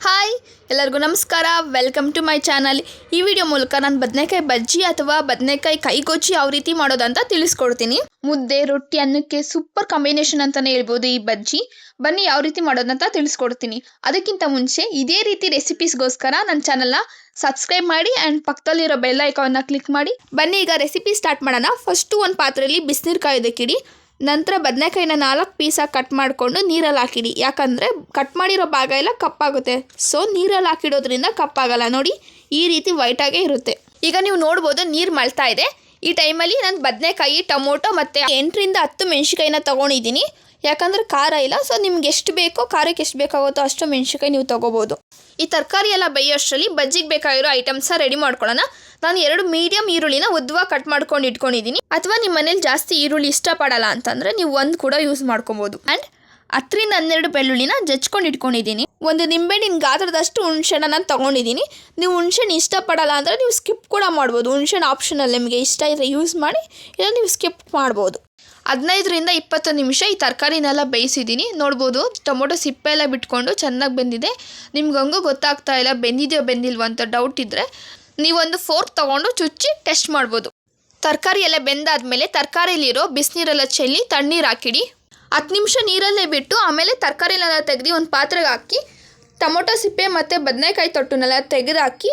Hi ಎಲ್ಲರಿಗೂ ನಮಸ್ಕಾರ. Welcome to my channel. ಈ ವಿಡಿಯೋ ಮೂಲಕ ನಾನು ಬದನೆಕಾಯಿ ಬಜ್ಜಿ ಅಥವಾ ಬದನೆಕಾಯಿ ಕೈಗೊಜ್ಜಿ ಯಾವ ರೀತಿ ಮಾಡೋದಂತ ತಿಳಿಸ್ಕೊಡ್ತೀನಿ. ಮುದ್ದೆ, ರೊಟ್ಟಿ, ಅನ್ನಕ್ಕೆ ಸೂಪರ್ ಕಾಂಬಿನೇಷನ್ ಅಂತಲೇ ಹೇಳ್ಬೋದು ಈ ಬಜ್ಜಿ. ಬನ್ನಿ ಯಾವ ರೀತಿ ಮಾಡೋದಂತ ತಿಳಿಸ್ಕೊಡ್ತೀನಿ. ಅದಕ್ಕಿಂತ ಮುಂಚೆ ಇದೇ ರೀತಿ ರೆಸಿಪೀಸ್ಗೋಸ್ಕರ ನನ್ನ ಚಾನಲ್ನ ಸಬ್ಸ್ಕ್ರೈಬ್ ಮಾಡಿ ಆ್ಯಂಡ್ ಪಕ್ಕದಲ್ಲಿರೋ ಬೆಲ್ ಐಕಾನ್ನ ಕ್ಲಿಕ್ ಮಾಡಿ. ಬನ್ನಿ ಈಗ ರೆಸಿಪಿ ಸ್ಟಾರ್ಟ್ ಮಾಡೋಣ. ಫಸ್ಟು ಒಂದು ಪಾತ್ರೆಯಲ್ಲಿ ಬಿಸಿನೀರು ಕಾಯೋದಕ್ಕಿಡಿ. ನಂತರ ಬದನೆಕಾಯಿನ 4 ಪೀಸಾಗಿ ಕಟ್ ಮಾಡಿಕೊಂಡು ನೀರಲ್ಲಿ ಹಾಕಿಡಿ. ಯಾಕಂದರೆ ಕಟ್ ಮಾಡಿರೋ ಭಾಗ ಎಲ್ಲ ಕಪ್ಪಾಗುತ್ತೆ. ಸೊ ನೀರಲ್ಲಿ ಹಾಕಿಡೋದ್ರಿಂದ ಕಪ್ಪಾಗಲ್ಲ. ನೋಡಿ, ಈ ರೀತಿ ವೈಟಾಗೇ ಇರುತ್ತೆ. ಈಗ ನೀವು ನೋಡ್ಬೋದು ನೀರು ಮಳ್ತಾ ಇದೆ. ಈ ಟೈಮಲ್ಲಿ ನಾನು ಬದನೆಕಾಯಿ, ಟೊಮೊಟೊ ಮತ್ತು 8ರಿಂದ 10 ಮೆಣಸಿಕಾಯಿನ ತೊಗೊಂಡಿದ್ದೀನಿ. ಯಾಕಂದರೆ ಖಾರ ಇಲ್ಲ. ಸೊ ನಿಮ್ಗೆ ಎಷ್ಟು ಬೇಕೋ, ಖಾರಕ್ಕೆ ಎಷ್ಟು ಬೇಕಾಗುತ್ತೋ ಅಷ್ಟು ಮೆಣಸಿಕಾಯಿ ನೀವು ತೊಗೋಬೋದು. ಈ ತರಕಾರಿ ಎಲ್ಲ ಬೇಯೋಷ್ಟರಲ್ಲಿ ಬಜ್ಜಿಗೆ ಬೇಕಾಗಿರೋ ಐಟಮ್ಸ ರೆಡಿ ಮಾಡ್ಕೊಳ್ಳೋಣ. ನಾನು 2 ಮೀಡಿಯಮ್ ಈರುಳ್ಳಿನ ಉದ್ದವಾಗಿ ಕಟ್ ಮಾಡ್ಕೊಂಡು ಇಟ್ಕೊಂಡಿದ್ದೀನಿ. ಅಥವಾ ನಿಮ್ಮ ಮನೇಲಿ ಜಾಸ್ತಿ ಈರುಳ್ಳಿ ಇಷ್ಟಪಡಲ್ಲ ಅಂತಂದರೆ ನೀವು 1 ಕೂಡ ಯೂಸ್ ಮಾಡ್ಕೊಬೋದು. ಆ್ಯಂಡ್ 10ರಿಂದ 12 ಬೆಳ್ಳುಳ್ಳಿನ ಜಜ್ಕೊಂಡು ಇಟ್ಕೊಂಡಿದ್ದೀನಿ. ಒಂದು ನಿಂಬೆಹಣ್ಣಿನ ಗಾತ್ರದಷ್ಟು ಹುಣಸೆನ ನಾನು ತೊಗೊಂಡಿದ್ದೀನಿ. ನೀವು ಹುಣಸೆನ ಇಷ್ಟಪಡಲ್ಲ ಅಂದರೆ ನೀವು ಸ್ಕಿಪ್ ಕೂಡ ಮಾಡ್ಬೋದು. ಹುಣಸೆನ ಆಪ್ಷನಲ್, ನಿಮಗೆ ಇಷ್ಟ ಇದ್ದರೆ ಯೂಸ್ ಮಾಡಿ, ಇಲ್ಲ ನೀವು ಸ್ಕಿಪ್ ಮಾಡ್ಬೋದು. 15ರಿಂದ 20 ನಿಮಿಷ ಈ ತರಕಾರಿನೆಲ್ಲ ಬೇಯಿಸಿದ್ದೀನಿ. ನೋಡ್ಬೋದು ಟೊಮೊಟೊ ಸಿಪ್ಪೆ ಎಲ್ಲ ಬಿಟ್ಕೊಂಡು ಚೆನ್ನಾಗಿ ಬೆಂದಿದೆ. ನಿಮ್ಗೆ ಹಂಗೂ ಗೊತ್ತಾಗ್ತಾ ಇಲ್ಲ ಬೆಂದಿದೆಯೋ ಬೆಂದಿಲ್ವೋ ಅಂತ ಡೌಟ್ ಇದ್ದರೆ ನೀವೊಂದು ಫೋರ್ಕ್ ತೊಗೊಂಡು ಚುಚ್ಚಿ ಟೆಸ್ಟ್ ಮಾಡ್ಬೋದು. ತರಕಾರಿ ಎಲ್ಲ ಬೆಂದಾದಮೇಲೆ ತರಕಾರಿಲಿರೋ ಬಿಸಿನೀರೆಲ್ಲ ಚೆಲ್ಲಿ ತಣ್ಣೀರು ಹಾಕಿಡಿ. 10 ನಿಮಿಷ ನೀರಲ್ಲೇ ಬಿಟ್ಟು ಆಮೇಲೆ ತರಕಾರಿನೆಲ್ಲ ತೆಗೆದು ಒಂದು ಪಾತ್ರೆಗೆ ಹಾಕಿ ಟೊಮೊಟೊ ಸಿಪ್ಪೆ ಮತ್ತು ಬದನೆಕಾಯಿ ತೊಟ್ಟನ್ನೆಲ್ಲ ತೆಗೆದುಹಾಕಿ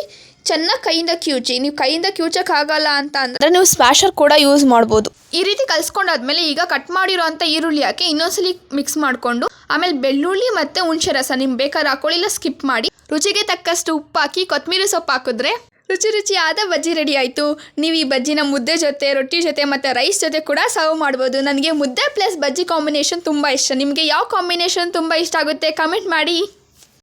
ಚೆನ್ನಾಗಿ ಕೈಯಿಂದ ಕಿವುಚಿ. ನೀವು ಕೈಯಿಂದ ಕಿವುಚಕ್ಕಾಗಲ್ಲ ಅಂತ ಅಂದರೆ ನೀವು ಸ್ಮ್ಯಾಶರ್ ಕೂಡ ಯೂಸ್ ಮಾಡ್ಬೋದು. ಈ ರೀತಿ ಕಲಿಸ್ಕೊಂಡಾದ್ಮೇಲೆ ಈಗ ಕಟ್ ಮಾಡಿರೋ ಅಂಥ ಈರುಳ್ಳಿ ಹಾಕಿ ಇನ್ನೊಂದ್ಸಲಿ ಮಿಕ್ಸ್ ಮಾಡಿಕೊಂಡು ಆಮೇಲೆ ಬೆಳ್ಳುಳ್ಳಿ ಮತ್ತು ಹುಣಸೆ ರಸ ನಿಮ್ಗೆ ಬೇಕಾದ್ರೆ ಹಾಕೊಳ್ಳಿಲ್ಲ ಸ್ಕಿಪ್ ಮಾಡಿ. ರುಚಿಗೆ ತಕ್ಕಷ್ಟು ಉಪ್ಪು ಹಾಕಿ ಕೊತ್ತಂಬರಿ ಸೊಪ್ಪು ಹಾಕಿದ್ರೆ ರುಚಿಯಾದ ಬಜ್ಜಿ ರೆಡಿ ಆಯಿತು. ನೀವು ಈ ಬಜ್ಜಿನ ಮುದ್ದೆ ಜೊತೆ, ರೊಟ್ಟಿ ಜೊತೆ ಮತ್ತು ರೈಸ್ ಜೊತೆ ಕೂಡ ಸರ್ವ್ ಮಾಡ್ಬೋದು. ನನಗೆ ಮುದ್ದೆ ಪ್ಲಸ್ ಬಜ್ಜಿ ಕಾಂಬಿನೇಷನ್ ತುಂಬ ಇಷ್ಟ. ನಿಮಗೆ ಯಾವ ಕಾಂಬಿನೇಷನ್ ತುಂಬ ಇಷ್ಟ ಆಗುತ್ತೆ ಕಮೆಂಟ್ ಮಾಡಿ.